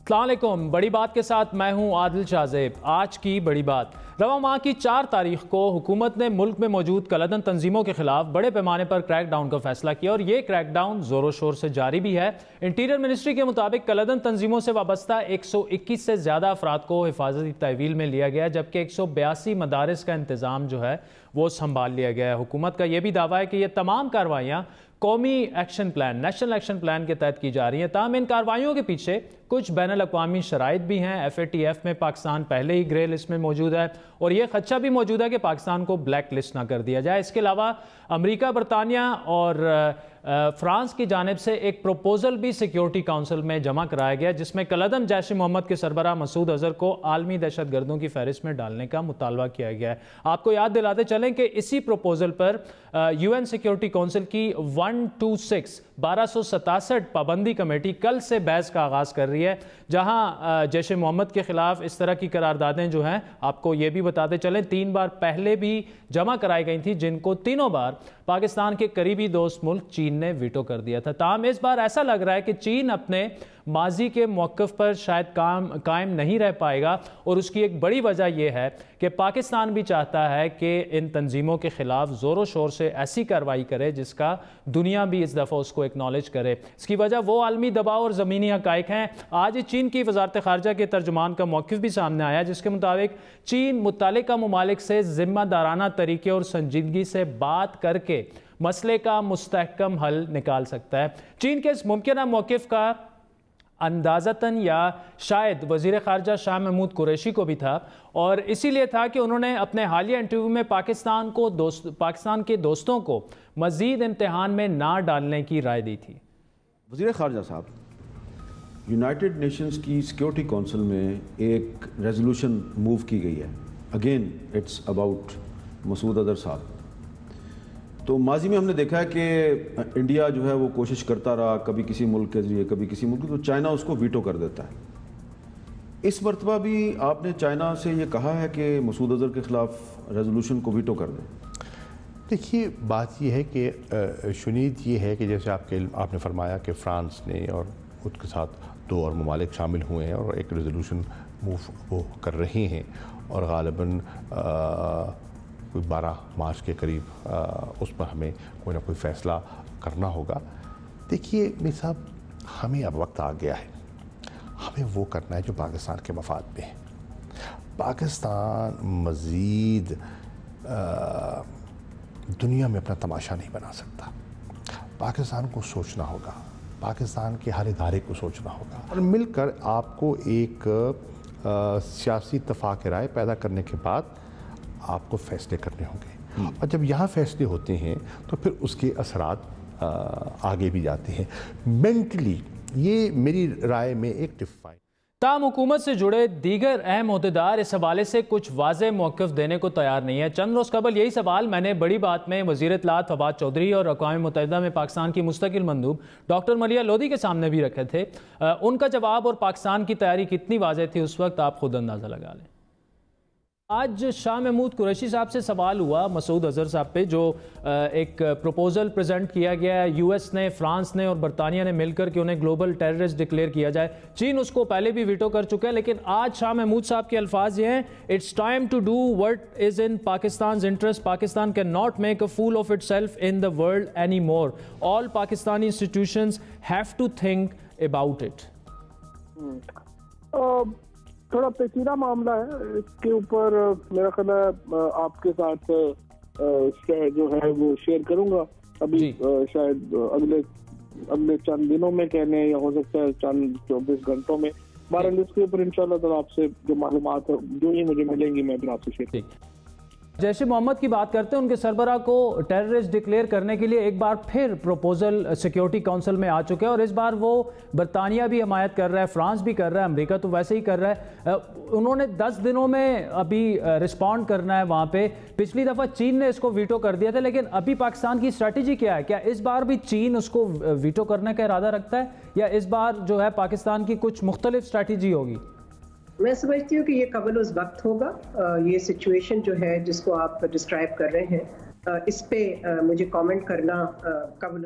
السلام علیکم۔ بڑی بات کے ساتھ میں ہوں عادل شاہزیب۔ آج کی بڑی بات، رواں ماہ کی 4 تاریخ کو حکومت نے ملک میں موجود کلعدن تنظیموں کے خلاف بڑے پیمانے پر کریک ڈاؤن کا فیصلہ کیا اور یہ کریک ڈاؤن زور و شور سے جاری بھی ہے۔ انٹیریئر منسٹری کے مطابق کلعدن تنظیموں سے وابستہ 121 سے زیادہ افراد کو حفاظتی تحویل میں لیا گیا، جبکہ 182 مدارس کا انتظام جو ہے وہ سنبھال لیا گیا ہے۔ حکومت کا یہ بھی دعویٰ ہے کہ یہ تمام کارروائیاں قومی action plan, national action plan کے تحت کی جا رہی ہیں۔ تاہم ان کارروائیوں کے پیچھے کچھ بین الاقوامی شرائط بھی ہیں۔ FATF میں پاکستان پہلے ہی گرے لسٹ میں موجود ہے اور یہ خدشہ بھی موجود ہے کہ پاکستان کو بلیک لسٹ نہ کر دیا جائے۔ اس کے علاوہ امریکہ، برطانیہ اور فرانس کی جانب سے ایک پروپوزل بھی سیکیورٹی کونسل میں جمع کرایا گیا، جس میں کلعدن جیش محمد کے سربراہ مسعود اظہر کو عالمی دہشت گردوں کی فہرست میں ڈالنے کا مطالبہ کیا گیا ہے۔ آپ کو یاد دلاتے چلیں کہ اسی پروپوزل پر UN سیکیورٹی کونسل کی 1267 پابندی کمیٹی کل سے بحث کا آغاز کر رہی ہے، جہاں جیش محمد کے خلاف اس طرح کی قراردادیں جو ہیں، آپ کو یہ بھی بتاتے چلیں 3 بار پہلے بھی جمع کرائی گئی تھی، جن کو تینوں بار پاکستان کے قریبی دوست ملک چین نے ویٹو کر دیا تھا۔ تاہم اس بار ایسا لگ رہا ہے کہ چین اپنے ماضی کے موقف پر شاید قائم نہیں رہ پائے گا، اور اس کی ایک بڑی وجہ یہ ہے کہ پاکستان بھی چاہتا ہے کہ ان تنظیموں کے خلاف زور و شور سے ایسی کارروائی کرے جس کا دنیا بھی اس دفعہ اس کو ایکنالج کرے۔ اس کی وجہ وہ عالمی دباؤ اور زمینی حقائق ہیں۔ آج چین کی وزارت خارجہ کے ترجمان کا موقف بھی سامنے آیا، جس کے مطابق چین متعلقہ ممالک سے ذمہ دارانہ طریقے اور سنجیدگی سے بات کر کے مسئلے کا مستحکم حل نکال سکتا ہے۔ چین کے اس ممکنہ موقف کا اندازتاً یا شاید وزیر خارجہ شاہ محمود قریشی کو بھی تھا، اور اسی لیے تھا کہ انہوں نے اپنے حالیہ انٹرویو میں پاکستان کے دوستوں کو مزید امتحان میں نہ ڈالنے کی رائے دی تھی۔ وزیر خارجہ صاحب، یونائٹڈ نیشنز کی سیکیورٹی کونسل میں ایک ریزولوشن موو کی گئی ہے، again it's about Masood Azhar صاحب۔ تو ماضی میں ہم نے دیکھا ہے کہ انڈیا جو ہے وہ کوشش کرتا رہا، کبھی کسی ملک کے ذریعے کبھی کسی ملک، تو چائنا اس کو ویٹو کر دیتا ہے۔ اس مرتبہ بھی آپ نے چائنا سے یہ کہا ہے کہ مسعود اظہر کے خلاف ریزولوشن کو ویٹو کر دیں؟ دیکھیے، بات یہ ہے کہ شنید یہ ہے کہ جیسے آپ نے فرمایا کہ فرانس نے اور اس کے ساتھ 2 اور ممالک شامل ہوئے ہیں اور ایک ریزولوشن موو وہ کر رہے ہیں، اور غالباً کوئی 12 مارچ کے قریب اس پر ہمیں کوئی نہ کوئی فیصلہ کرنا ہوگا۔ دیکھیے میاں صاحب، ہمیں اب وقت آ گیا ہے، ہمیں وہ کرنا ہے جو پاکستان کے مفاد میں ہے۔ پاکستان مزید دنیا میں اپنا تماشا نہیں بنا سکتا۔ پاکستان کو سوچنا ہوگا، پاکستان کے ہر ادارے کو سوچنا ہوگا، اور مل کر آپ کو ایک سیاسی اتفاق رائے پیدا کرنے کے بعد آپ کو فیصلے کرنے ہوں گے، اور جب یہاں فیصلے ہوتے ہیں تو پھر اس کے اثرات آگے بھی جاتے ہیں۔ مینٹلی یہ میری رائے میں ایک ڈیفائن۔ تاہم حکومت سے جڑے دیگر اہم عہدیدار اس حوالے سے کچھ واضح موقف دینے کو تیار نہیں ہے۔ چند روز قبل یہی سوال میں نے بڑی بات میں وزیر اطلاعات فواد چودھری اور اقوام متحدہ میں پاکستان کی مستقل مندوب ڈاکٹر ملیحہ لودھی کے سامنے بھی رکھے تھے۔ ان کا جواب اور پاکستان کی تیاری کتنی واضح تھی اس وقت، آپ خود اندازہ لگا لیں۔ آج شاہ محمود قریشی صاحب سے سوال ہوا مسعود اظہر صاحب پہ، جو ایک پروپوزل پریزنٹ کیا گیا ہے US نے، فرانس نے اور برطانیہ نے مل کر کہ انہیں گلوبل ٹیررسٹ ڈکلیئر کیا جائے۔ چین اس کو پہلے بھی ویٹو کر چکا ہے، لیکن آج شاہ محمود صاحب کے الفاظ یہ ہیں، it's time to do what is in Pakistan's interest. Pakistan cannot make a fool of itself in the world anymore. All Pakistani institutions have to think about it. تھوڑا پیچیدہ معاملہ ہے، اس کے اوپر میرا خیال ہے آپ کے ساتھ جو ہے وہ شیئر کروں گا ابھی، شاید اگلے چند دنوں میں کہنے، یا ہو سکتا ہے چند 24 گھنٹوں میں۔ بہرحال اس کے اوپر انشاءاللہ تعالیٰ آپ سے جو معلومات جو ہی مجھے ملیں گی میں پھر آپ سے شیئر کروں گا۔ جیش محمد کی بات کرتے ہیں، ان کے سربراہ کو ٹیررسٹ ڈکلیئر کرنے کے لیے ایک بار پھر پروپوزل سیکیورٹی کونسل میں آ چکے ہیں، اور اس بار وہ برطانیہ بھی حمایت کر رہا ہے، فرانس بھی کر رہا ہے، امریکہ تو ویسے ہی کر رہا ہے۔ انہوں نے 10 دنوں میں ابھی رسپونڈ کرنا ہے وہاں پہ۔ پچھلی دفعہ چین نے اس کو ویٹو کر دیا تھا، لیکن ابھی پاکستان کی اسٹریٹجی کیا ہے؟ کیا اس بار بھی چین اس کو ویٹو کرنے کا ارادہ رکھتا ہے، یا اس بار جو ہے پاکستان کی کچھ مختلف اسٹریٹجی ہوگی؟ میں سمجھتی ہوں کہ یہ قبل اس وقت ہوگا۔ یہ سچویشن جو ہے جس کو آپ ڈسکرائب کر رہے ہیں، اس پہ مجھے کامنٹ کرنا قبل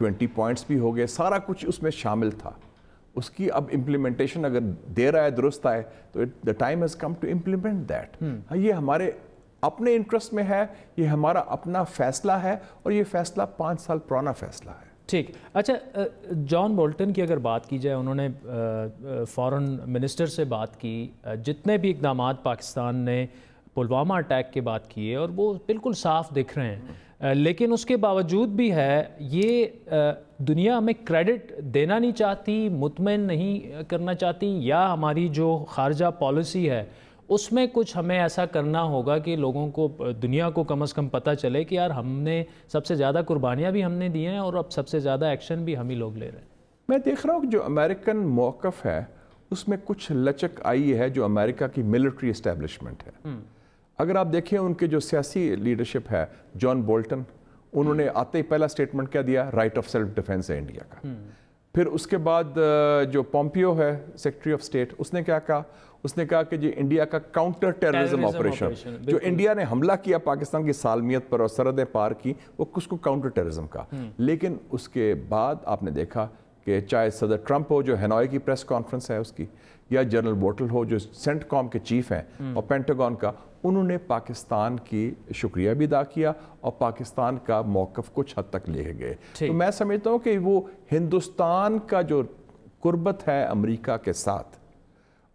20 پوائنٹس بھی ہو گئے, سارا کچھ اس میں شامل تھا. اس کی اب امپلیمنٹیشن اگر دیر آئے, درست آئے, تو the time has come to implement that. یہ ہمارے اپنے انٹرسٹ میں ہے, یہ ہمارا اپنا فیصلہ ہے, اور یہ فیصلہ 5 سال پرانا فیصلہ ہے. ٹھیک. اچھا, جان بولٹن کی اگر بات کی جائے, انہوں نے فارن منسٹر سے بات کی, جتنے بھی اقدامات پاکستان نے پلوامہ اٹیک کے بات کیے اور وہ بالکل صاف دکھ رہے ہیں, لیکن اس کے باوجود بھی ہے یہ دنیا ہمیں کریڈٹ دینا نہیں چاہتی, مطمئن نہیں کرنا چاہتی, یا ہماری جو خارجہ پالیسی ہے اس میں کچھ ہمیں ایسا کرنا ہوگا کہ لوگوں کو, دنیا کو کم از کم پتہ چلے کہ یار ہم نے سب سے زیادہ قربانیاں بھی ہم نے دی ہیں اور اب سب سے زیادہ ایکشن بھی ہم ہی لوگ لے رہے ہیں. میں دیکھ رہا ہوں کہ جو امریکن موقف ہے اس میں کچھ لچک آئی ہے جو امریکہ کی ملٹری اسٹیبلشمنٹ ہے. اگر آپ دیکھیں ان کے جو سیاسی لیڈرشپ ہے, جان بولٹن, انہوں نے آتے ہی پہلا اسٹیٹمنٹ کیا دیا, رائٹ آف سیلف ڈیفینس ہے انڈیا کا. پھر اس کے بعد جو پومپیو ہے سیکرٹری آف اسٹیٹ, اس نے کیا کہا, اس نے کہا کہ جی انڈیا کا کاؤنٹر ٹیررزم آپریشن, جو انڈیا نے حملہ کیا پاکستان کی سالمیت پر اور سرحدیں پار کی, وہ اس کو کاؤنٹر ٹیررزم کا. لیکن اس کے بعد آپ نے دیکھا کہ چاہے صدر ٹرمپ ہو جو ہینوئی کی پریس کانفرنس ہے اس کی, یا جنرل بوٹل ہو جو سینٹ کام کے چیف ہیں, اور پینٹاگون کا, انہوں نے پاکستان کی شکریہ بھی ادا کیا اور پاکستان کا موقف کچھ حد تک لے گئے. تو میں سمجھتا ہوں کہ وہ ہندوستان کا جو قربت ہے امریکہ کے ساتھ,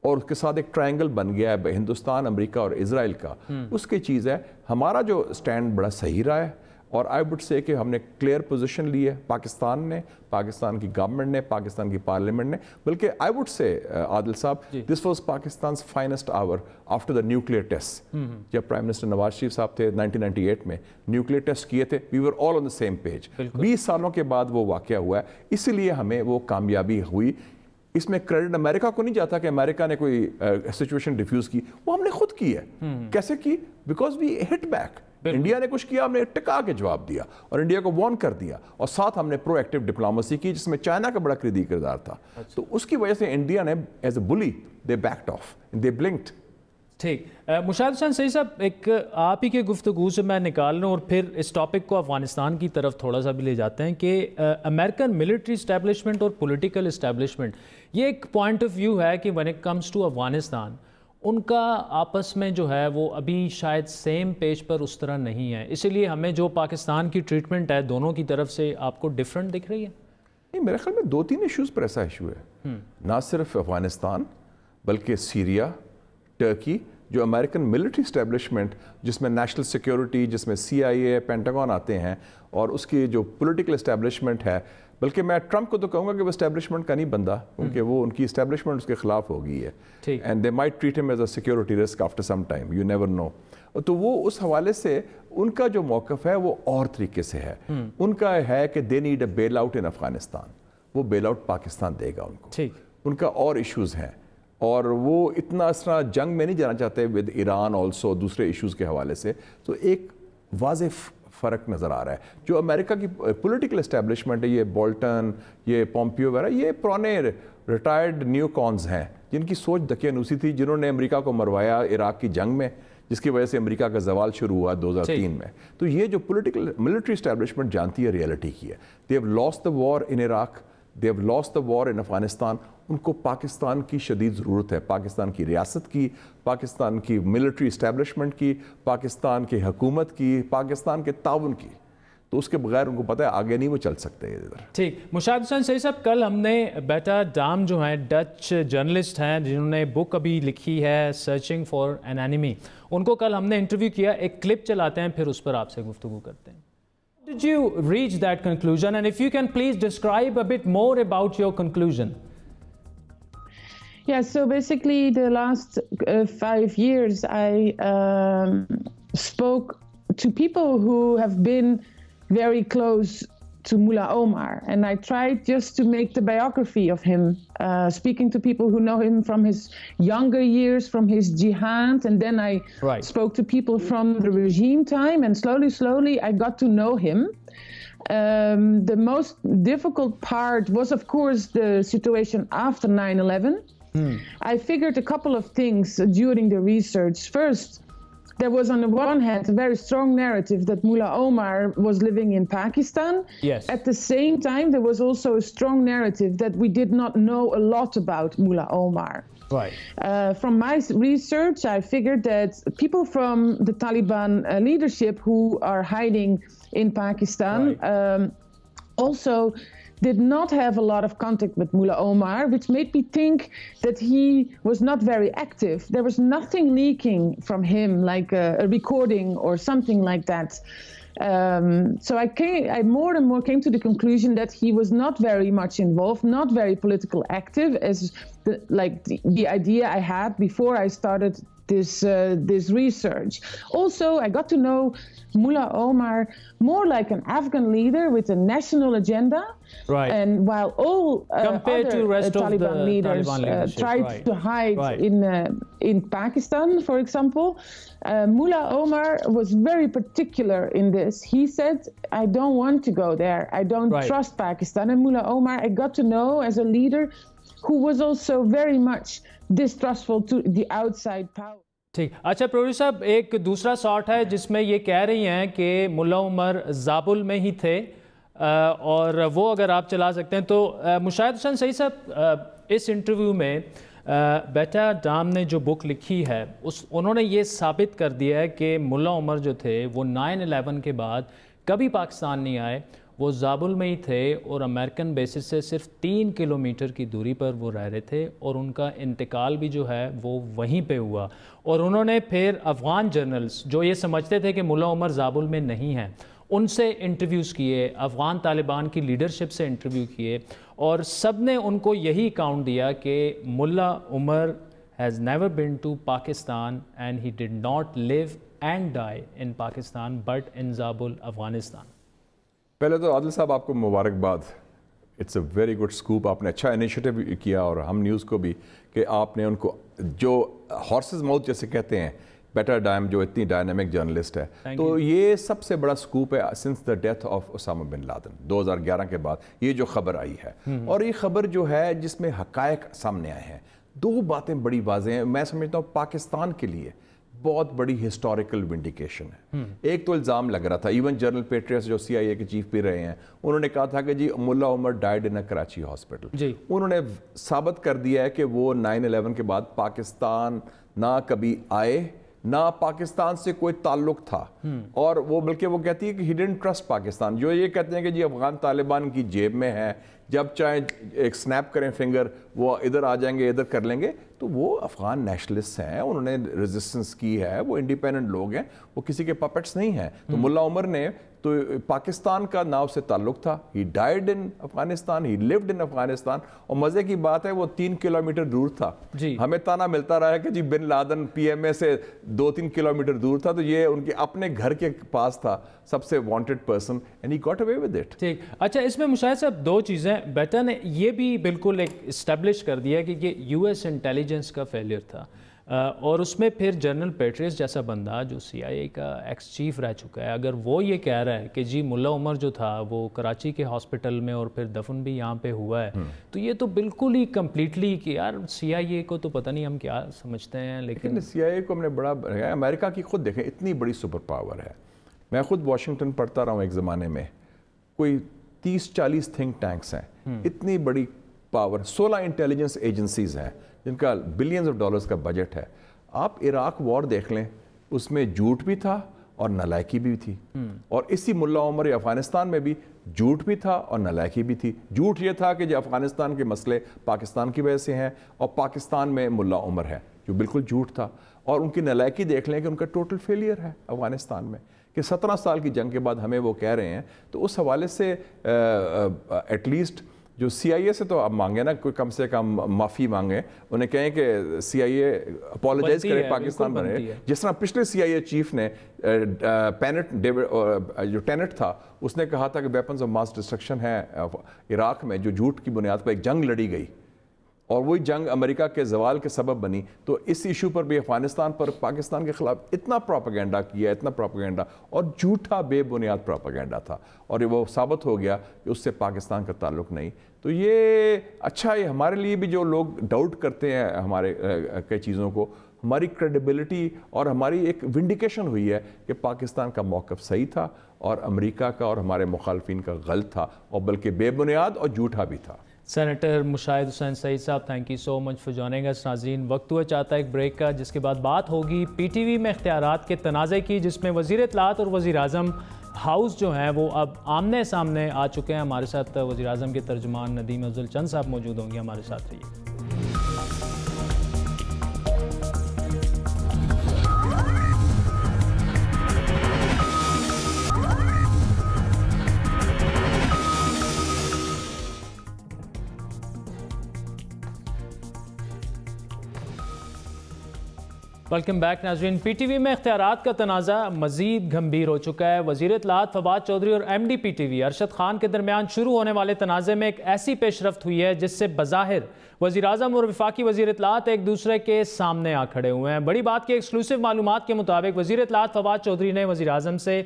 اور اس کے ساتھ ایک ٹرائنگل بن گیا ہے ہندوستان, امریکہ اور اسرائیل کا, اس کی چیز ہے. ہمارا جو سٹینڈ بڑا صحیح رہا ہے, اور آئی وڈ سے کہ ہم نے کلیئر پوزیشن لی ہے, پاکستان نے, پاکستان کی گورنمنٹ نے, پاکستان کی پارلیمنٹ نے, بلکہ آئی وڈ سے عادل صاحب, this was Pakistan's finest hour after the nuclear tests. جب پرائم منسٹر نواز شریف صاحب تھے 1998 میں نیوکلیئر ٹیسٹ کیے تھے, we were all on the same page. 20 سالوں کے بعد وہ واقعہ ہوا ہے, اسی لیے ہمیں وہ کامیابی ہوئی. اس میں کریڈٹ امریکہ کو نہیں جاتا کہ امریکہ نے کوئی سچویشن ڈیفیوز کی, وہ ہم نے خود کی ہے. کیسے کی؟ Because we hit back. India نے کچھ کیا, ہم نے ٹکا کے جواب دیا اور انڈیا کو وارن کر دیا, اور ساتھ ہم نے پرو ایکٹیو ڈپلومیسی کی جس میں چائنا کا بڑا کلیدی کردار تھا. تو اس کی وجہ سے انڈیا نے ایز اے بلی دے بیکڈ آف, دے بلنکڈ. ٹھیک. مشاہد حسین سعید صاحب, ایک آپ ہی کے گفتگو سے میں نکال رہا ہوں, اور پھر اس ٹاپک کو افغانستان کی طرف تھوڑا سا بھی لے جاتے ہیں کہ امریکن ملٹری اسٹیبلشمنٹ اور پولیٹیکل اسٹیبلشمنٹ, یہ ایک پوائنٹ آف ویو ہے کہ when it comes to Afghanistan, ان کا آپس میں جو ہے وہ ابھی شاید سیم پیج پر اس طرح نہیں ہے, اسی لیے ہمیں جو پاکستان کی ٹریٹمنٹ ہے دونوں کی طرف سے آپ کو ڈیفرنٹ دکھ رہی ہے؟ نہیں, میرے خیال میں 2-3 ایشوز پر ایسا ایشو ہے, نہ صرف افغانستان بلکہ سیریا, ٹرکی, جو امریکن ملٹری اسٹیبلشمنٹ جس میں نیشنل سیکیورٹی, جس میں CIA, پینٹاگون آتے ہیں, اور اس کی جو پولیٹیکل اسٹیبلشمنٹ ہے, بلکہ میں ٹرمپ کو تو کہوں گا کہ وہ اسٹیبلشمنٹ کا نہیں بندہ, کیونکہ وہ ان کی اسٹیبلشمنٹ اس کے خلاف ہو گئی ہے, اینڈ دے مائٹ ٹریٹ ہم as a security risk after some time, you never know. تو وہ اس حوالے سے ان کا جو موقف ہے وہ اور طریقے سے ہے. ان کا ہے کہ they need a bail out in Afghanistan, وہ بیل آؤٹ پاکستان دے گا ان کو. ان کا اور ایشوز ہیں, اور وہ اتنا اس طرح جنگ میں نہیں جانا چاہتے ود ایران آلسو, دوسرے ایشوز کے حوالے سے. تو ایک واضح فرق نظر آ رہا ہے. جو امریکہ کی پولیٹیکل اسٹیبلشمنٹ ہے, یہ بولٹن, یہ پومپیو وغیرہ, یہ پرانے ریٹائرڈ نیو کونز ہیں جن کی سوچ دقیانوسی تھی, جنہوں نے امریکہ کو مروایا عراق کی جنگ میں, جس کی وجہ سے امریکہ کا زوال شروع ہوا 2003 میں. تو یہ جو پولیٹیکل ملٹری اسٹیبلشمنٹ جانتی ہے ریئلٹی کی ہے. They have lost the war in Iraq, they have lost the war in Afghanistan. ان کو پاکستان کی شدید ضرورت ہے, پاکستان کی ریاست کی, پاکستان کی ملٹری اسٹیبلشمنٹ کی, پاکستان کی حکومت کی, پاکستان کے تعاون کی. تو اس کے بغیر ان کو پتہ ہے آگے نہیں وہ چل سکتے ادھر. ٹھیک. مشاہد حسین سعید صاحب, کل ہم نے بیٹا ڈام جو ہیں ڈچ جرنلسٹ ہیں جنہوں نے بک ابھی لکھی ہے سرچنگ فار این اینیمی, ان کو کل ہم نے انٹرویو کیا. ایک کلپ چلاتے ہیں, پھر اس پر آپ سے گفتگو کرتے ہیں. Did you reach that conclusion, and if you can please describe a bit more about your conclusion? Yeah, so basically the last 5 years I spoke to people who have been very close to Mullah Omar, and I tried just to make the biography of him, speaking to people who know him from his younger years, from his jihad, and then I spoke to people from the regime time, and slowly I got to know him. The most difficult part was, of course, the situation after 9/11. I figured a couple of things during the research. First, there was on the one hand a very strong narrative that Mullah Omar was living in Pakistan. Yes. At the same time, there was also a strong narrative that we did not know a lot about Mullah Omar. Right. From my research, I figured that people from the Taliban leadership who are hiding in Pakistan also did not have a lot of contact with Mullah Omar, which made me think that he was not very active. There was nothing leaking from him, like a recording or something like that. So I more and more came to the conclusion that he was not very much involved, not very political active, as the idea I had before I started this research. Also, I got to know Mullah Omar more like an Afghan leader with a national agenda. Right. And while all compared other to rest of Taliban the leaders Taliban leadership, tried to hide Right. in Pakistan, for example, Mullah Omar was very particular in this. He said, I don't want to go there. I don't Right. trust Pakistan. And Mullah Omar, I got to know as a leader who was also very much distrustful to the outside power. ٹھیک. اچھا producer صاحب، ایک دوسرا shot ہے جس میں یہ کہہ رہی ہیں کہ ملا عمر زابل میں ہی تھے، اور وہ اگر آپ چلا سکتے ہیں تو مشاہد حسین سعید صاحب اس انٹرویو میں بیٹا ڈام نے جو بک لکھی ہے انہوں نے یہ ثابت کر دیا ہے کہ ملا عمر جو تھے وہ 9/11 کے بعد کبھی پاکستان نہیں آئے، وہ زابل میں ہی تھے اور امریکن بیسس سے صرف 3 کلومیٹر کی دوری پر وہ رہ رہے تھے، اور ان کا انتقال بھی جو ہے وہ وہیں پہ ہوا. اور انہوں نے پھر افغان جرنلز جو یہ سمجھتے تھے کہ ملا عمر زابل میں نہیں ہیں ان سے انٹرویوز کیے، افغان طالبان کی لیڈرشپ سے انٹرویو کیے، اور سب نے ان کو یہی اکاؤنٹ دیا کہ ملا عمر has never been to Pakistan and he did not live and die in Pakistan but in Zabul, Afghanistan. پہلے تو عادل صاحب آپ کو مبارکباد. It's a very good scoop. آپ نے اچھا انیشیٹو کیا، اور ہم نیوز کو بھی، کہ آپ نے ان کو جو ہارسز ماؤتھ جیسے کہتے ہیں، بیٹر ڈائم جو اتنی ڈائنامک جرنلسٹ ہے، تو یہ سب سے بڑا سکوپ ہے since the death of Osama bin Laden 2011 کے بعد یہ جو خبر آئی ہے. اور یہ خبر جو ہے جس میں حقائق سامنے آئے ہیں، دو باتیں بڑی واضح ہیں. میں سمجھتا ہوں پاکستان کے لیے بہت بڑی ہسٹوریکل ونڈیکیشن ہے. ایک تو الزام لگ رہا تھا، ایون جنرل پیٹریس جو سی آئی اے کے چیف بھی رہے ہیں، انہوں نے کہا تھا کہ جی ملا عمر ڈائیڈ ان کراچی ہاسپٹل. انہوں نے ثابت کر دیا ہے کہ وہ 9/11 کے بعد پاکستان نہ کبھی آئے، نہ پاکستان سے کوئی تعلق تھا، اور وہ بلکہ وہ کہتی ہے کہ ہی ڈنٹ ٹرسٹ پاکستان. جو یہ کہتے ہیں کہ جی افغان طالبان کی جیب میں ہے، جب چاہے ایک سنیپ کریں فنگر وہ ادھر آ جائیں گے، ادھر کر لیں گے. تو وہ افغان نیشنلسٹ ہیں، انہوں نے ریزسٹنس کی ہے، وہ انڈیپینڈنٹ لوگ ہیں، وہ کسی کے پپٹس نہیں ہیں. تو ملا عمر نے تو پاکستان کا نہ اس سے تعلق تھا. He died in Afghanistan, he lived in Afghanistan. اور مزے کی بات ہے وہ 3 کلومیٹر دور تھا. ہمیں تانا ملتا رہا ہے کہ جی بن لادن پی ایم اے سے 2-3 کلومیٹر دور تھا، تو یہ ان کے اپنے گھر کے پاس تھا، سب سے wanted person, and he got away with it. ٹھیک. اچھا اس میں مشاہد صاحب دو چیزیں، بیٹا نے یہ بھی بالکل ایک اسٹیبلش کر دیا کہ یہ یو ایس انٹیلیجنس کا فیلئر تھا، اور اس میں پھر جنرل پیٹریس جیسا بندہ جو سی آئی اے کا ایکس چیف رہ چکا ہے، اگر وہ یہ کہہ رہا ہے کہ جی ملا عمر جو تھا وہ کراچی کے ہاسپٹل میں اور پھر دفن بھی یہاں پہ ہوا ہے، تو یہ تو بالکل ہی کمپلیٹلی کہ یار سی آئی اے کو تو پتہ نہیں ہم کیا سمجھتے ہیں. لیکن سی آئی اے کو ہم نے بڑا، امریکہ کی خود دیکھیں اتنی بڑی سپر پاور ہے. میں خود واشنگٹن پڑھتا رہا ہوں ایک زمانے میں، کوئی 30-40 تھنک ٹینکس ہیں، اتنی بڑی پاور، 16 انٹیلیجنس ایجنسیز ہیں جن کا بلینز آف ڈالرز کا بجٹ ہے. آپ عراق وار دیکھ لیں، اس میں جھوٹ بھی تھا اور نالائکی بھی تھی، اور اسی ملا عمر افغانستان میں بھی جھوٹ بھی تھا اور نالائکی بھی تھی. جھوٹ یہ تھا کہ جو افغانستان کے مسئلے پاکستان کی وجہ سے ہیں، اور پاکستان میں ملا عمر ہے، جو بالکل جھوٹ تھا. اور ان کی نالائکی دیکھ لیں کہ ان کا ٹوٹل فیلئر ہے افغانستان میں، کہ 17 سال کی جنگ کے بعد ہمیں وہ کہہ رہے ہیں. تو اس حوالے سے ایٹ لیسٹ جو سی آئی اے سے تو آپ مانگے نا، کوئی کم سے کم معافی مانگے، انہیں کہیں کہ سی آئی اے اپولوجائز کرے پاکستان بنے، جس طرح پچھلے سی آئی اے چیف نے جو ٹینٹ تھا اس نے کہا تھا کہ ویپنز آف ماس ڈسٹرکشن ہے عراق میں، جو جھوٹ کی بنیاد پر ایک جنگ لڑی گئی، اور وہی جنگ امریکہ کے زوال کے سبب بنی. تو اس ایشو پر بھی افغانستان پر پاکستان کے خلاف اتنا پروپیگنڈا کیا، اتنا پروپیگنڈا، اور جھوٹا بے بنیاد پروپیگنڈا تھا، اور یہ وہ ثابت ہو گیا کہ اس سے پاکستان کا تعلق نہیں. تو یہ اچھا ہے ہمارے لیے بھی، جو لوگ ڈاؤٹ کرتے ہیں ہمارے کئی چیزوں کو، ہماری کریڈیبلٹی اور ہماری ایک ونڈیکیشن ہوئی ہے کہ پاکستان کا موقف صحیح تھا اور امریکہ کا اور ہمارے مخالفین کا غلط تھا، اور بلکہ بے بنیاد اور جھوٹا بھی تھا۔ سینیٹر مشاہد حسین سعید صاحب، thank you so much for joining اس۔ ناظرین، وقت ہوا چاہتا ہے ایک بریک کا، جس کے بعد بات ہوگی پی ٹی وی میں اختیارات کے تنازع کی، جس میں وزیر اطلاعات اور وزیر اعظم ہاؤس جو ہیں وہ اب آمنے سامنے آ چکے ہیں۔ ہمارے ساتھ وزیر اعظم کے ترجمان ندیم افضل چند صاحب موجود ہوں گے، ہمارے ساتھ رہیے۔ ویلکم بیک ناظرین۔ پی ٹی وی میں اختیارات کا تنازع مزید گھمبیر ہو چکا ہے۔ وزیر اطلاعات فواد چودھری اور M D P T V Arshad Khan کے درمیان شروع ہونے والے تنازع میں ایک ایسی پیش رفت ہوئی ہے جس سے بظاہر وزیر اعظم اور وفاقی وزیر اطلاعات ایک دوسرے کے سامنے آ کھڑے ہوئے ہیں۔ بڑی بات کی ایکسکلوسیو معلومات کے مطابق وزیر اطلاعات فواد چودھری نے وزیر اعظم سے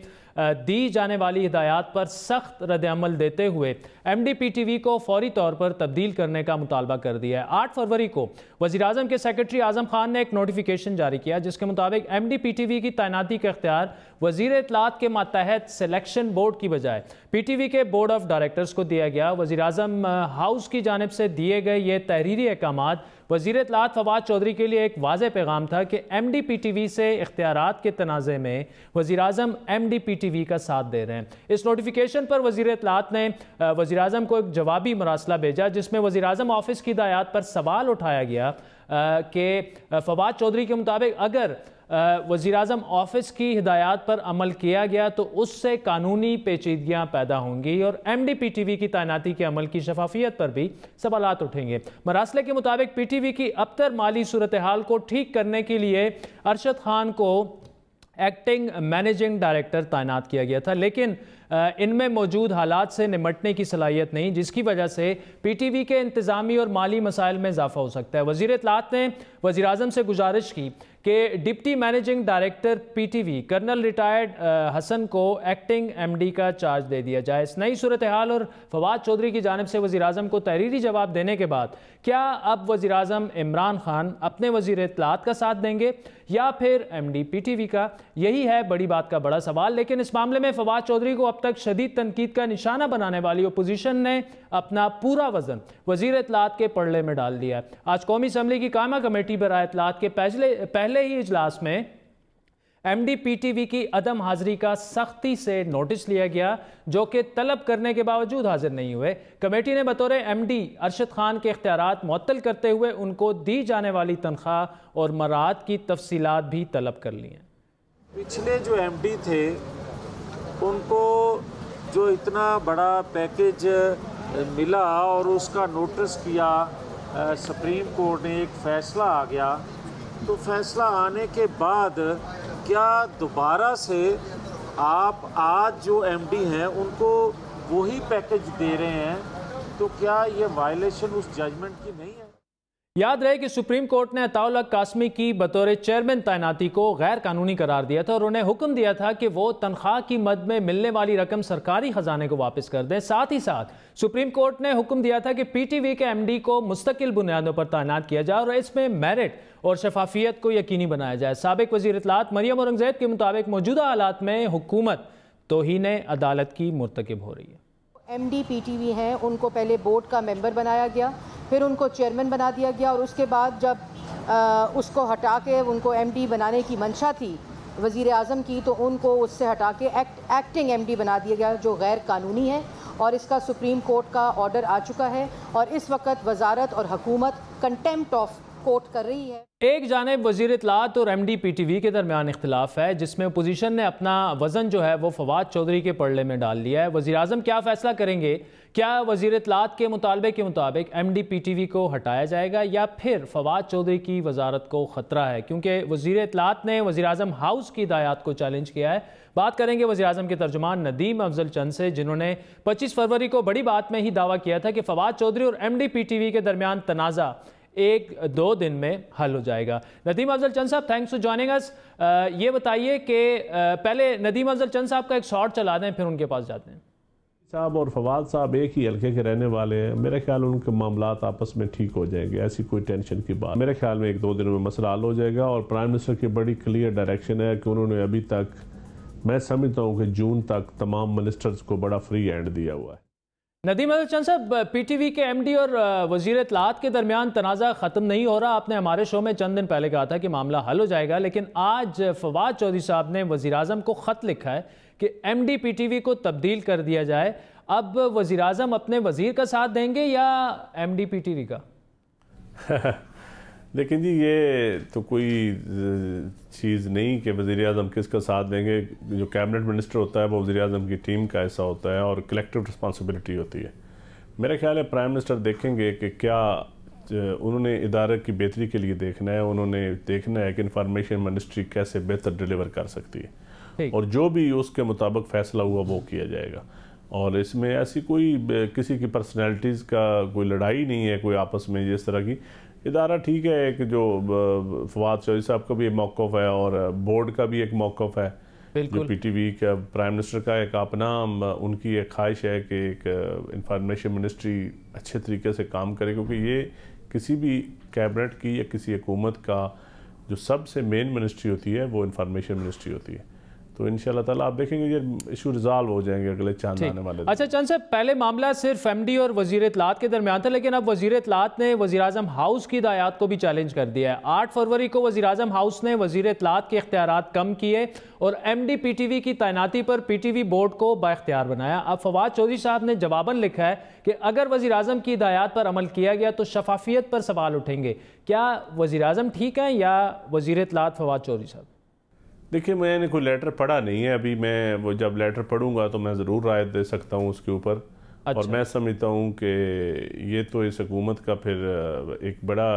دی جانے والی ہدایات پر سخت رد عمل دیتے ہوئے M D P T V کو فوری طور پر تبدیل کرنے کا مطالبہ کر دیا ہے۔ 8 فروری کو وزیر اعظم کے سیکرٹری اعظم خان نے ایک نوٹیفیکیشن جاری کیا جس کے مطابق M D P T V کی تعیناتی کا اختیار وزیر اطلاعات کے ماتحت سلیکشن بورڈ کی بجائے پی ٹی وی کے بورڈ آف ڈائریکٹرز کو دیا گیا۔ وزیر اعظم ہاؤس کی جانب سے دیے گئے یہ تحریری احکامات وزیر اطلاعات فواد چودھری کے لیے ایک واضح پیغام تھا کہ M D P T V سے اختیارات کے تنازع میں وزیر اعظم M D P T V کا ساتھ دے رہے ہیں۔ اس نوٹیفیکیشن پر وزیر اطلاعات نے وزیر اعظم کو ایک جوابی مراسلہ بھیجا جس میں وزیر اعظم آفس کی ہدایات پر سوال اٹھایا گیا کہ فواد چودھری کے مطابق اگر وزیر اعظم آفس کی ہدایات پر عمل کیا گیا تو اس سے قانونی پیچیدگیاں پیدا ہوں گی اور M D P T V کی تعیناتی کے عمل کی شفافیت پر بھی سوالات اٹھیں گے۔ مراسلے کے مطابق پی ٹی وی کی ابتر مالی صورتحال کو ٹھیک کرنے کے لیے ارشد خان کو ایکٹنگ مینیجنگ ڈائریکٹر تعینات کیا گیا تھا، لیکن ان میں موجود حالات سے نمٹنے کی صلاحیت نہیں، جس کی وجہ سے پی ٹی وی کے انتظامی اور مالی مسائل میں اضافہ ہو سکتا ہے۔ وزیر اطلاعات نے وزیر اعظم سے گزارش کی کہ deputy managing director P T V colonel retired Hassan کو ایکٹنگ ایم ڈی کا چارج دے دیا جائے۔ اس نئی صورتحال اور فواد چودھری کی جانب سے وزیر اعظم کو تحریری جواب دینے کے بعد کیا اب وزیر اعظم عمران خان اپنے وزیر اطلاعات کا ساتھ دیں گے یا پھر M D P T V کا؟ یہی ہے بڑی بات کا بڑا سوال، لیکن اس معاملے میں فواد چودھری کو اب تک شدید تنقید کا نشانہ بنانے والی اپوزیشن نے اپنا پورا وزن وزیر اطلاعات کے پڑلے میں ڈال دیا ہے۔ آج قومی اسمبلی کی قائمہ کمیٹی برائے اطلاعات کے پہلے ہی اجلاس میں M D P T V کی عدم حاضری کا سختی سے نوٹس لیا گیا، جو کہ طلب کرنے کے باوجود حاضر نہیں ہوئے۔ کمیٹی نے بطور ایم ڈی ارشد خان کے اختیارات معطل کرتے ہوئے ان کو دی جانے والی تنخواہ اور مراعات کی تفصیلات بھی طلب کر لی ہیں۔ پچھلے جو ایم ڈی تھے ان کو جو اتنا بڑا پیکیج ملا اور اس کا نوٹس کیا، سپریم کورٹ نے ایک فیصلہ آ گیا، تو فیصلہ آنے کے بعد کیا دوبارہ سے آپ آج جو ایم ڈی ہیں ان کو وہی پیکیج دے رہے ہیں؟ تو کیا یہ وائلیشن اس ججمنٹ کی نہیں ہے؟ یاد رہے کہ سپریم کورٹ نے عطاء اللہ قاسمی کی بطور چیئرمین تعیناتی کو غیر قانونی قرار دیا تھا اور انہیں حکم دیا تھا کہ وہ تنخواہ کی مد میں ملنے والی رقم سرکاری خزانے کو واپس کر دیں۔ ساتھ ہی ساتھ سپریم کورٹ نے حکم دیا تھا کہ پی ٹی وی کے ایم ڈی کو مستقل بنیادوں پر تعینات کیا جائے اور اس میں میرٹ اور شفافیت کو یقینی بنایا جائے۔ سابق وزیر اطلاعات مریم اورنگزیب کے مطابق موجودہ حالات میں حکومت توہین عدالت کی مرتکب ہو رہی ہے۔ M D P T V ہیں ان کو پہلے بورڈ کا ممبر بنایا گیا، پھر ان کو چیئرمین بنا دیا گیا اور اس کے بعد جب اس کو ہٹا کے ان کو ایم ڈی بنانے کی منشا تھی وزیر اعظم کی، تو ان کو اس سے ہٹا کے ایکٹنگ ایم ڈی بنا دیا گیا، جو غیر قانونی ہے اور اس کا سپریم کورٹ کا آرڈر آ چکا ہے اور اس وقت وزارت اور حکومت کنٹیمپٹ آف کورٹ کر رہی ہے۔ ایک جانب وزیر اطلاعات اور M D P T V کے درمیان اختلاف ہے جس میں اپوزیشن نے اپنا وزن جو ہے وہ فواد چودھری کے پڑلے میں ڈال لیا ہے۔ وزیر اعظم کیا فیصلہ کریں گے؟ کیا وزیر اطلاعات کے مطالبے کے مطابق M D P T V کو ہٹایا جائے گا یا پھر فواد چودھری کی وزارت کو خطرہ ہے؟ کیونکہ وزیر اطلاعات نے وزیر اعظم ہاؤس کی ہدایات کو چیلنج کیا ہے۔ بات کریں گے وزیر اعظم کے ترجمان ندیم افضل چند سے، جنہوں نے 25 فروری کو بڑی بات میں ہی دعویٰ کیا تھا کہ فواد چودھری اور M D P T V کے درمیان تنازع 1-2 دن میں حل ہو جائے گا۔ ندیم افضل چند صاحب، تھینکس فار جوائننگ اس۔ یہ بتائیے کہ پہلے ندیم افضل چند صاحب کا ایک شارٹ چلا دیں پھر ان کے پاس جاتے ہیں۔ صاحب اور فواد صاحب ایک ہی حلقے کے رہنے والے ہیں، میرے خیال ان کے معاملات آپس میں ٹھیک ہو جائیں گے، ایسی کوئی ٹینشن کی بات میرے خیال میں 1-2 دنوں میں مسئلہ حل ہو جائے گا. اور پرائم منسٹر کی بڑی کلیئر ڈائریکشن ہے کہ انہوں نے ابھی تک میں سمجھتا ہوں کہ جون تک تمام منسٹرز کو بڑا فری ہینڈ دیا ہوا ہے. ندیم چند صاحب، پی ٹی وی کے ایم ڈی اور وزیر اطلاعات کے درمیان تنازع ختم نہیں ہو رہا. آپ نے ہمارے شو میں چند دن پہلے کہا تھا کہ معاملہ حل ہو جائے گا، لیکن آج فواد چودھری صاحب نے وزیر اعظم کو خط لکھا ہے کہ M D P T V کو تبدیل کر دیا جائے. اب وزیر اعظم اپنے وزیر کا ساتھ دیں گے یا M D P T V کا؟ لیکن جی یہ تو کوئی چیز نہیں کہ وزیر اعظم کس کا ساتھ دیں گے. جو کیبنٹ منسٹر ہوتا ہے وہ وزیر اعظم کی ٹیم کا حصہ ہوتا ہے اور کلیکٹیو رسپانسبلٹی ہوتی ہے. میرے خیال ہے پرائم منسٹر دیکھیں گے کہ کیا انہوں نے ادارے کی بہتری کے لیے دیکھنا ہے، انہوں نے دیکھنا ہے کہ انفارمیشن منسٹری کیسے بہتر ڈیلیور کر سکتی ہے، اور جو بھی اس کے مطابق فیصلہ ہوا وہ کیا جائے گا. اور اس میں ایسی کوئی کسی کی پرسنالٹیز کا کوئی لڑائی نہیں ہے کوئی آپس میں جس طرح کی. ادارہ ٹھیک ہے، ایک جو فواد چودھری صاحب کا بھی موقف ہے اور بورڈ کا بھی ایک موقف ہے، جو پی ٹی وی کا پرائم منسٹر کا ایک اپنا ان کی ایک خواہش ہے کہ ایک انفارمیشن منسٹری اچھے طریقے سے کام کرے، کیونکہ یہ کسی بھی کیبنٹ کی یا کسی حکومت کا جو سب سے مین منسٹری ہوتی ہے وہ انفارمیشن منسٹری ہوتی ہے. تو انشاءاللہ تعالیٰ آپ دیکھیں گے یہ ایشو ریزالو ہو جائیں گے اگلے چاند آنے والے. اچھا چند صاحب، پہلے معاملہ صرف ایم ڈی اور وزیر اطلاعات کے درمیان تھا، لیکن اب وزیر اطلاعات نے وزیر اعظم ہاؤس کی ہدایات کو بھی چیلنج کر دیا ہے. 8 فروری کو وزیر اعظم ہاؤس نے وزیر اطلاعات کے اختیارات کم کیے اور M D P T V کی تعیناتی پر پی ٹی وی بورڈ کو بااختیار بنایا. اب فواد چودھری صاحب نے جواباً لکھا ہے کہ اگر وزیر اعظم کی ہدایات پر عمل کیا گیا تو شفافیت پر سوال اٹھیں گے. کیا وزیر اعظم ٹھیک ہیں یا وزیر اطلاعات فواد چودھری صاحب؟ دیکھیں میں نے کوئی لیٹر پڑھا نہیں ہے ابھی، میں وہ جب لیٹر پڑھوں گا تو میں ضرور رائے دے سکتا ہوں اس کے اوپر. اور میں سمجھتا ہوں کہ یہ تو اس حکومت کا پھر ایک بڑا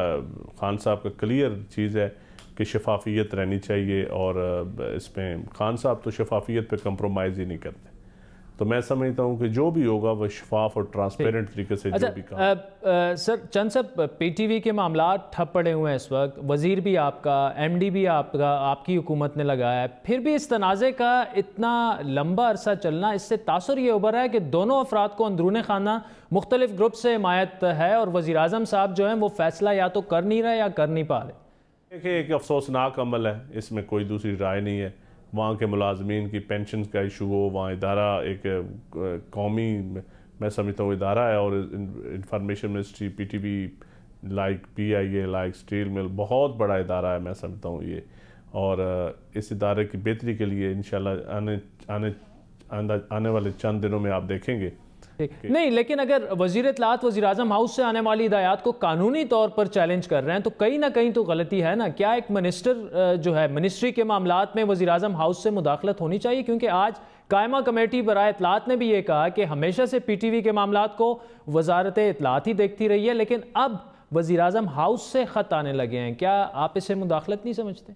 خان صاحب کا کلیئر چیز ہے کہ شفافیت رہنی چاہیے، اور اس میں خان صاحب تو شفافیت پہ کمپرومائز ہی نہیں کرتے. تو میں سمجھتا ہوں کہ جو بھی ہوگا وہ شفاف اور ٹرانسپیرنٹ طریقے سے جو بھی کام. سر چند صاحب، پی ٹی وی کے معاملات ٹھپ پڑے ہوئے ہیں اس وقت، وزیر بھی آپ کا، ایم ڈی بھی آپ کا، آپ کی حکومت نے لگایا ہے، پھر بھی اس تنازع کا اتنا لمبا عرصہ چلنا، اس سے تاثر یہ ابھر ہے کہ دونوں افراد کو اندرون خانہ مختلف گروپ سے حمایت ہے اور وزیر اعظم صاحب جو ہیں وہ فیصلہ یا تو کر نہیں رہے یا کر نہیں پا رہے. دیکھیں ایک افسوسناک عمل ہے، اس میں کوئی دوسری رائے نہیں ہے. وہاں کے ملازمین کی پینشنز کا ایشو ہو، وہاں ادارہ ایک قومی میں سمجھتا ہوں ادارہ ہے، اور information ministry P T V like P I A like steel mill بہت بڑا ادارہ ہے میں سمجھتا ہوں یہ. اور اس ادارے کی بہتری کے لیے انشاءاللہ آنے والے چند دنوں میں آپ دیکھیں گے. نہیں، لیکن اگر وزیر اطلاعات وزیر اعظم ہاؤس سے آنے والی ہدایات کو قانونی طور پر چیلنج کر رہے ہیں تو کہیں نہ کہیں تو غلطی ہے نا. کیا ایک منسٹر جو ہے منسٹری کے معاملات میں وزیر اعظم ہاؤس سے مداخلت ہونی چاہیے؟ کیونکہ آج قائمہ کمیٹی برائے اطلاعات نے بھی یہ کہا کہ ہمیشہ سے پی ٹی وی کے معاملات کو وزارت اطلاعات ہی دیکھتی رہی ہے، لیکن اب وزیر اعظم ہاؤس سے خط آنے لگے ہیں. کیا آپ اسے مداخلت نہیں سمجھتے؟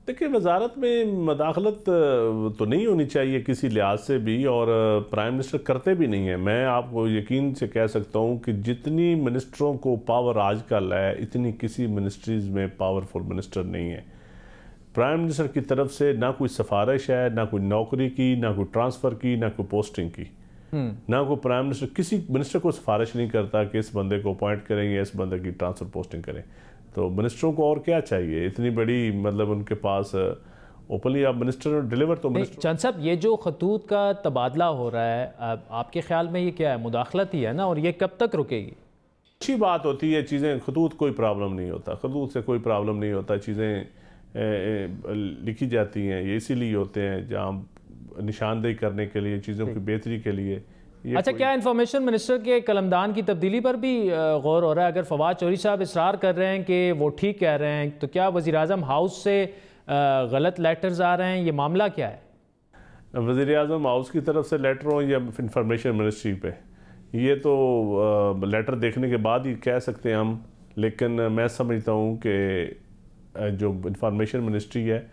دیکھیں وزارت میں مداخلت تو نہیں ہونی چاہیے کسی لحاظ سے بھی، اور پرائم منسٹر کرتے بھی نہیں ہیں. میں آپ کو یقین سے کہہ سکتا ہوں کہ جتنی منسٹروں کو پاور آج کل ہے اتنی کسی منسٹریز میں پاورفل منسٹر نہیں ہے. پرائم منسٹر کی طرف سے نہ کوئی سفارش ہے، نہ کوئی نوکری کی، نہ کوئی ٹرانسفر کی، نہ کوئی پوسٹنگ کی. نہ کوئی پرائم منسٹر کسی منسٹر کو سفارش نہیں کرتا کہ اس بندے کو اپوائنٹ کریں گے، اس بندے کی ٹرانسفر پوسٹنگ کریں. تو منسٹروں کو اور کیا چاہیے؟ اتنی بڑی مطلب ان کے پاس اوپنلی آپ منسٹر ڈیلیور تو منسٹر. چند صاحب، یہ جو خطوط کا تبادلہ ہو رہا ہے آپ کے خیال میں یہ کیا ہے؟ مداخلت ہی ہے نا، اور یہ کب تک رکے گی؟ اچھی بات ہوتی ہے چیزیں، خطوط کوئی پرابلم نہیں ہوتا، خطوط سے کوئی پرابلم نہیں ہوتا. چیزیں لکھی جاتی ہیں، یہ اسی لیے ہوتے ہیں جہاں نشاندہی کرنے کے لیے، چیزوں کی بہتری کے لیے. اچھا، کیا انفارمیشن منسٹر کے قلمدان کی تبدیلی پر بھی غور ہو رہا ہے؟ اگر فواد چودھری صاحب اصرار کر رہے ہیں کہ وہ ٹھیک کہہ رہے ہیں تو کیا وزیر اعظم ہاؤس سے غلط لیٹرز آ رہے ہیں؟ یہ معاملہ کیا ہے؟ وزیر اعظم ہاؤس کی طرف سے لیٹر ہوں یا انفارمیشن منسٹری پہ، یہ تو لیٹر دیکھنے کے بعد ہی کہہ سکتے ہیں ہم. لیکن میں سمجھتا ہوں کہ جو انفارمیشن منسٹری ہے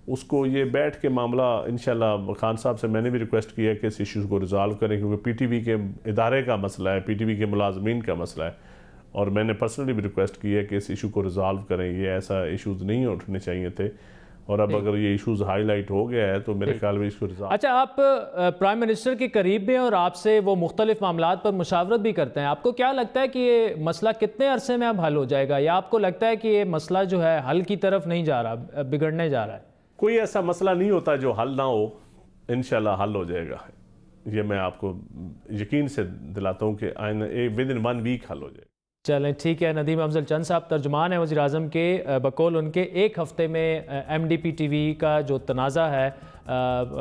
اس کو یہ بیٹھ کے معاملہ انشاءاللہ خان صاحب سے میں نے بھی ریکویسٹ کیا ہے کہ اس ایشوز کو ریزالو کریں، کیونکہ پی ٹی وی کے ادارے کا مسئلہ ہے، پی ٹی وی کے ملازمین کا مسئلہ ہے، اور میں نے پرسنلی بھی ریکویسٹ کی ہے کہ اس ایشو کو ریزالو کریں. یہ ایسا ایشوز نہیں اٹھنے چاہیے تھے. اور اب اگر یہ ایشوز ہائی لائٹ ہو گیا ہے تو میرے خیال میں اس کو ریزالو. اچھا، آپ پرائم منسٹر کے قریب میں اور آپ سے وہ مختلف معاملات پر مشاورت بھی کرتے ہیں. آپ کو کیا لگتا ہے کہ یہ مسئلہ کتنے عرصے میں اب حل ہو جائے گا، یا آپ کو لگتا ہے کہ یہ مسئلہ جو ہے حل کی طرف نہیں جا رہا، بگڑنے جا رہا ہے؟ کوئی ایسا مسئلہ نہیں ہوتا جو حل نہ ہو، انشاءاللہ حل ہو جائے گا. یہ میں آپ کو یقین سے دلاتا ہوں کہ ود ان 1 ویک حل ہو جائے گا. چلیں ٹھیک ہے. ندیم افضل چند صاحب ترجمان ہیں وزیر اعظم کے، بقول ان کے ایک ہفتے میں M D P T V کا جو تنازع ہے،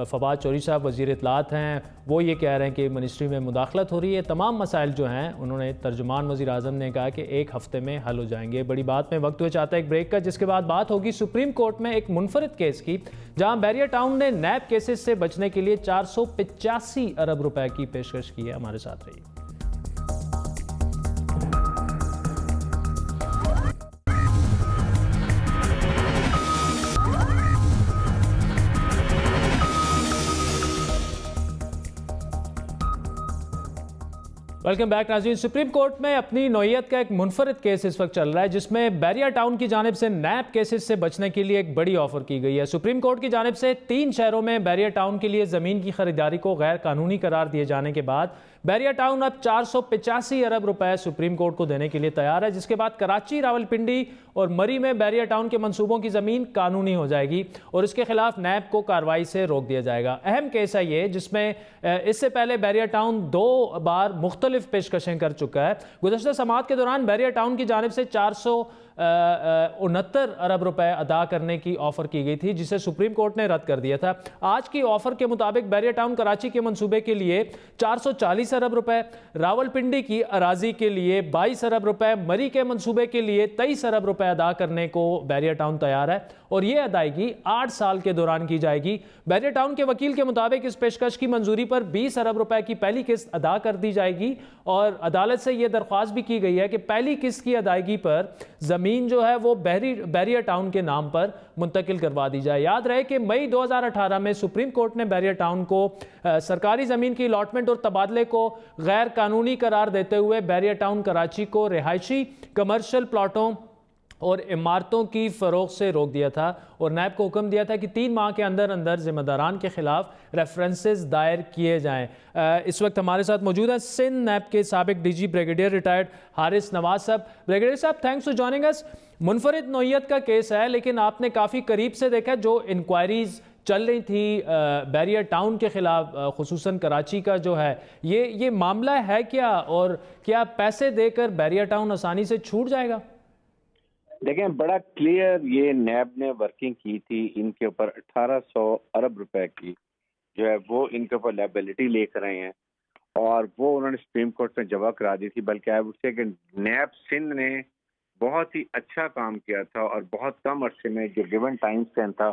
فواد چوہدری صاحب وزیر اطلاعات ہیں، وہ یہ کہہ رہے ہیں کہ منسٹری میں مداخلت ہو رہی ہے. تمام مسائل جو ہیں انہوں نے ترجمان وزیر اعظم نے کہا کہ ایک ہفتے میں حل ہو جائیں گے. بڑی بات میں وقت ہوئے چاہتا ہے ایک بریک کا، جس کے بعد بات ہوگی سپریم کورٹ میں ایک منفرد کیس کی، جہاں بیریا ٹاؤن نے نیب کیسز سے بچنے کے لیے 485 ارب روپے کی پیشکش کی ہے. ہمارے ساتھ رہیے. ویلکم بیک ناظرین. سپریم کورٹ میں اپنی نوعیت کا ایک منفرد کیس اس وقت چل رہا ہے، جس میں بیریا ٹاؤن کی جانب سے نیب کیسز سے بچنے کے لیے ایک بڑی آفر کی گئی ہے. سپریم کورٹ کی جانب سے 3 شہروں میں بیریا ٹاؤن کے لیے زمین کی خریداری کو غیر قانونی قرار دیے جانے کے بعد بیریا ٹاؤن اب 485 ارب روپے سپریم کورٹ کو دینے کے لیے تیار ہے، جس کے بعد کراچی، راولپنڈی اور مری میں بیریا ٹاؤن کے منصوبوں کی زمین قانونی ہو جائے گی اور اس کے خلاف نیب کو کارروائی سے روک دیا جائے گا. اہم کیس ہے یہ، جس میں اس سے پہلے بیریا ٹاؤن 2 بار مختلف پیشکشیں کر چکا ہے. گزشتہ سماعت کے دوران بیریا ٹاؤن کی جانب سے 469 ارب روپے ادا کرنے کی آفر کی گئی تھی، جسے سپریم کورٹ نے رد کر دیا تھا. آج کی آفر کے مطابق بیریا ٹاؤن کراچی کے منصوبے کے لیے 440 ارب روپے، راولپنڈی کی اراضی کے لیے 22 ارب روپے، مری کے منصوبے کے لیے 23 ارب روپے ادا کرنے کو بیریا ٹاؤن تیار ہے اور یہ ادائیگی 8 سال کے دوران کی جائے گی. بیریا ٹاؤن کے وکیل کے مطابق اس پیشکش کی منظوری پر 20 ارب روپے کی پہلی قسط ادا کر دی جائے گی اور عدالت سے یہ درخواست بھی کی گئی ہے کہ پہلی قسط کی ادائیگی پر زمین جو ہے وہ بیریا ٹاؤن کے نام پر منتقل کروا دی جائے. یاد رہے کہ مئی 2018 میں سپریم کورٹ نے بیریا ٹاؤن کو سرکاری زمین کی الاٹمنٹ اور تبادلے کو غیر قانونی قرار دیتے ہوئے بیریا ٹاؤن کراچی کو رہائشی، کمرشل پلاٹوں اور عمارتوں کی فروخت سے روک دیا تھا اور نیب کو حکم دیا تھا کہ 3 ماہ کے اندر ذمہ داران کے خلاف ریفرنسز دائر کیے جائیں. اس وقت ہمارے ساتھ موجود ہیں سندھ نیب کے سابق D G brigadier retired Haris Nawaz صاحب. بریگیڈیئر صاحب، تھینکس فار جوائننگ اس. منفرد نوعیت کا کیس ہے، لیکن آپ نے کافی قریب سے دیکھا جو انکوائریز چل رہی تھی بیریا ٹاؤن کے خلاف، خصوصاً کراچی کا جو ہے یہ معاملہ ہے کیا، اور کیا پیسے دے کر بیریا ٹاؤن آسانی سے چھوٹ جائے گا؟ دیکھیں، بڑا کلیئر یہ نیب نے ورکنگ کی تھی ان کے اوپر 1800 ارب روپے کی جو ہے وہ ان کے اوپر لائبلٹی لے کر آئے ہیں اور وہ انہوں نے سپریم کورٹ میں جمع کرا دی تھی. بلکہ آئی وڈ سے کہ نیب سندھ نے بہت ہی اچھا کام کیا تھا اور بہت کم عرصے میں جو گیون ٹائم اسپین تھا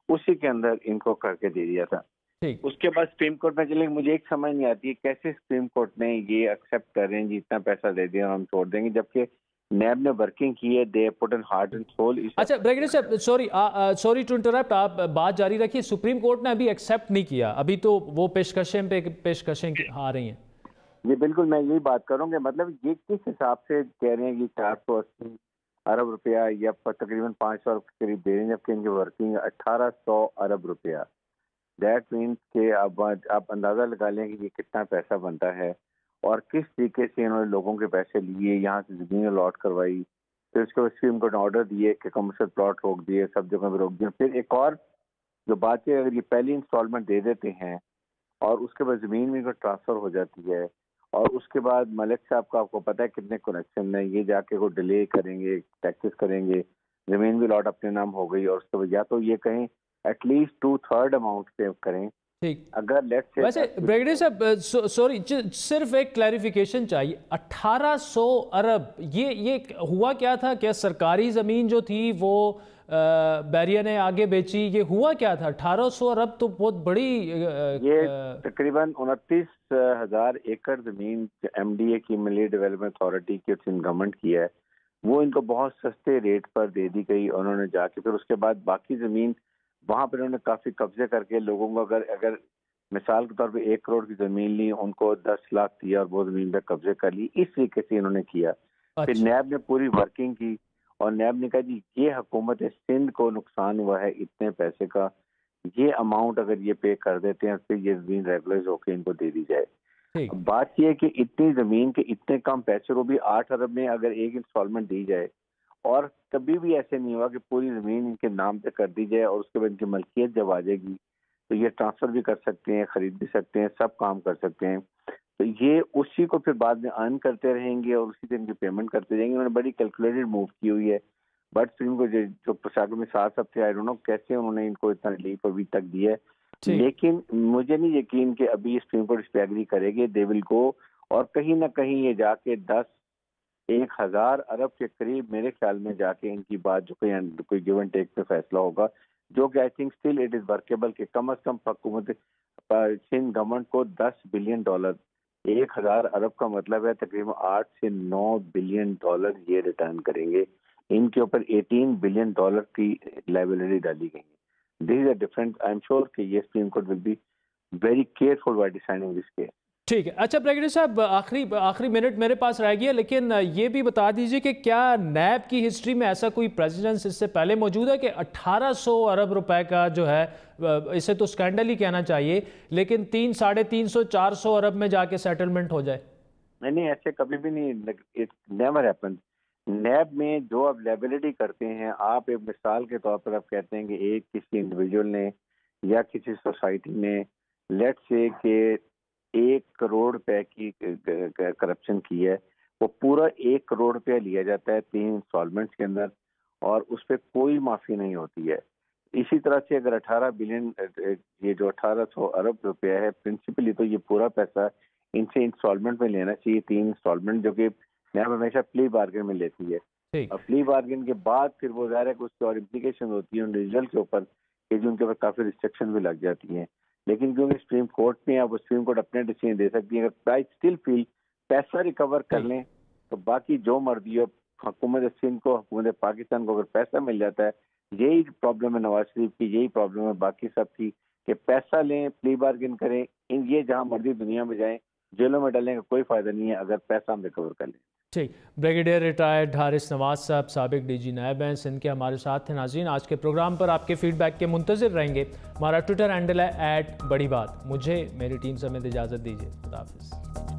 اسی کے اندر ان کو کر کے دے دیا تھا. اس کے بعد سپریم کورٹ میں چلیں. مجھے ایک سمجھ نہیں آتی ہے کیسے سپریم کورٹ نے یہ ایکسیپٹ کر رہے ہیں جی اتنا پیسہ دے دیا اور ہم چھوڑ دیں گے، جبکہ نیب نے ورکنگ کی ہے. دے پٹ ان ہارٹ اینڈ سول. اچھا بریگیڈیئر صاحب، سوری ٹو انٹرپٹ، آپ بات جاری رکھیے. سپریم کورٹ نے ابھی ایکسیپٹ نہیں کیا، ابھی تو وہ پیشکشیں آ رہی ہیں. جی بالکل، میں یہی بات کروں گا. مطلب یہ کس حساب سے کہہ رہے ہیں کہ 480 ارب روپیہ یا تقریباً 500 ارب کے قریب دے رہے ہیں، جبکہ ان کی ورکنگ 1800 ارب روپیہ. دیٹ مینس کہ اب آپ اندازہ لگا لیں کہ یہ کتنا پیسہ بنتا ہے اور کس طریقے سے انہوں نے لوگوں کے پیسے لیے، یہاں سے زمین الاٹ کروائی، پھر اس کے بعد سپریم کورٹ نے آرڈر دیے کہ کمرشل پلاٹ روک دیے، سب جگہ پہ روک دیے. پھر ایک اور جو بات ہے، اگر یہ پہلی انسٹالمنٹ دے دیتے ہیں اور اس کے بعد زمین میں ٹرانسفر ہو جاتی ہے اور اس کے بعد ملک صاحب کا آپ کو پتہ ہے کتنے کنیکشن ہیں، یہ جا کے وہ ڈیلے کریں گے، ٹیکسز کریں گے، زمین بھی لاٹ اپنے نام ہو گئی اور اس کے بعد یا تو یہ کہیں ایٹ لیسٹ 2/3 اماؤنٹ پے کریں. ٹھیک. اگر لیٹس سے ویسے بریگیڈیئر صاحب سوری صرف ایک کلیریفیکیشن چاہیے. 1800 ارب یہ ہوا کیا تھا؟ کیا سرکاری زمین جو تھی وہ بیریا نے آگے بیچی؟ یہ ہوا کیا تھا؟ 1800 ارب تو بہت بڑی، یہ تقریباً 29,000 ایکڑ زمین ایم ڈی اے کی ملی ڈیولپمنٹ اتھارٹی کی گورنمنٹ کی ہے، وہ ان کو بہت سستے ریٹ پر دے دی گئی. انہوں نے جا کے پھر اس کے بعد باقی زمین وہاں پہ انہوں نے کافی قبضے کر کے لوگوں کو اگر مثال کے طور پہ 1 کروڑ کی زمین لی، ان کو 10 لاکھ دیا اور وہ زمین پہ قبضے کر لی. اس طریقے سے انہوں نے کیا. پھر نیب نے پوری ورکنگ کی اور نیب نے کہا جی یہ حکومت سندھ کو نقصان ہوا ہے اتنے پیسے کا، یہ اماؤنٹ اگر یہ پے کر دیتے ہیں پھر یہ زمین ریگولرائز ہو کے ان کو دے دی جائے۔ بات یہ ہے کہ اتنی زمین کے اتنے کم پیسے کو بھی 8 ارب میں اگر ایک انسٹالمنٹ دی جائے، اور کبھی بھی ایسے نہیں ہوا کہ پوری زمین ان کے نام پہ کر دی جائے اور اس کے بعد ان کی ملکیت جب آ جائے گی تو یہ ٹرانسفر بھی کر سکتے ہیں، خرید بھی سکتے ہیں، سب کام کر سکتے ہیں، تو یہ اسی کو پھر بعد میں ارن کرتے رہیں گے اور اسی دن کی پیمنٹ کرتے جائیں گے۔ انہوں نے بڑی کیلکولیٹڈ موو کی ہوئی ہے، بٹ سپریم کو جو پرشاسن میں 7 ہفتے آئی ڈونٹ نو کیسے انہوں نے ان کو اتنا ریلیف ابھی تک دیا ہے، لیکن مجھے نہیں یقین کہ ابھی سپریم کورٹ اس پہ ایگری کرے گی، دے ول گو، اور کہیں نہ کہیں یہ جا کے 10,000 ارب کے قریب میرے خیال میں جا کے ان کی بات جو کوئی گیو اینڈ ٹیک پہ فیصلہ ہوگا، جو کہ I think still it is workable کہ کم از کم حکومت سندھ گورنمنٹ کو $10 بلین، 1,000 ارب کا مطلب ہے تقریباً 8 سے 9 بلین ڈالر یہ ریٹرن کریں گے۔ ان کے اوپر $18 بلین کی لائبلری ڈالی گئی ہے۔ This is a different, I am sure کہ یہ supreme court will be very careful while deciding this case. ٹھیک ہے، اچھا بریگیڈیئر صاحب آخری منٹ میرے پاس رہ گیا، لیکن یہ بھی بتا دیجئے کہ کیا نیب کی ہسٹری میں ایسا کوئی پریزیڈنس اس سے پہلے موجود ہے کہ 1800 ارب روپے کا جو ہے، اسے تو سکینڈل ہی کہنا چاہیے، لیکن 300، 400 ارب میں جا کے سیٹلمنٹ ہو جائے؟ نہیں، ایسے کبھی بھی نہیں، اٹ نیور ہیپن۔ نیب میں جو آپ لیبلٹی کرتے ہیں، آپ ایک مثال کے طور پر آپ کہتے ہیں کہ ایک کسی انڈیویجول نے یا کسی سوسائٹی نے لیٹ سے کہ 1 کروڑ روپے کی کرپشن کی ہے، وہ پورا 1 کروڑ روپیہ لیا جاتا ہے 3 انسٹالمنٹس کے اندر اور اس پہ کوئی معافی نہیں ہوتی ہے۔ اسی طرح سے اگر 18 بلین، یہ جو 1800 ارب روپیہ ہے، پرنسپلی تو یہ پورا پیسہ ان سے انسٹالمنٹ میں لینا چاہیے، 3 انسٹالمنٹ، جو کہ نیب ہمیشہ پلی بارگن میں لیتی ہے، اور پلی بارگن کے بعد پھر وہ ظاہر ہے کہ اس کی اور امپلیکیشن ہوتی ہے انڈیویجول کے اوپر کہ جن کے اوپر کافی ریسٹرکشن بھی لگ جاتی ہیں، لیکن کیونکہ سپریم کورٹ میں اب سپریم کورٹ اپنے ڈیسیژن دے سکتی ہے۔ اگر آئی اسٹل فیل پیسہ ریکور کر لیں تو باقی جو مرضی ہو، حکومت سندھ کو، حکومت پاکستان کو اگر پیسہ مل جاتا ہے، یہی پرابلم ہے نواز شریف کی، یہی پرابلم ہے باقی سب کی کہ پیسہ لیں، پلی بارگن کریں، یہ جہاں مرضی دنیا میں جائیں، جیلوں میں ڈالنے کا کوئی فائدہ نہیں ہے اگر پیسہ ہم ریکور کر لیں۔ ٹھیک، بریگیڈیئر ریٹائرڈ حارث نواز صاحب، سابق ڈی جی نیب ہیں سندھ کے، ہمارے ساتھ تھے۔ ناظرین، آج کے پروگرام پر آپ کے فیڈ بیک کے منتظر رہیں گے۔ ہمارا ٹویٹر ہینڈل ہے @بڑی بات۔ مجھے میری ٹیم سمیت اجازت دیجیے، خدا حافظ۔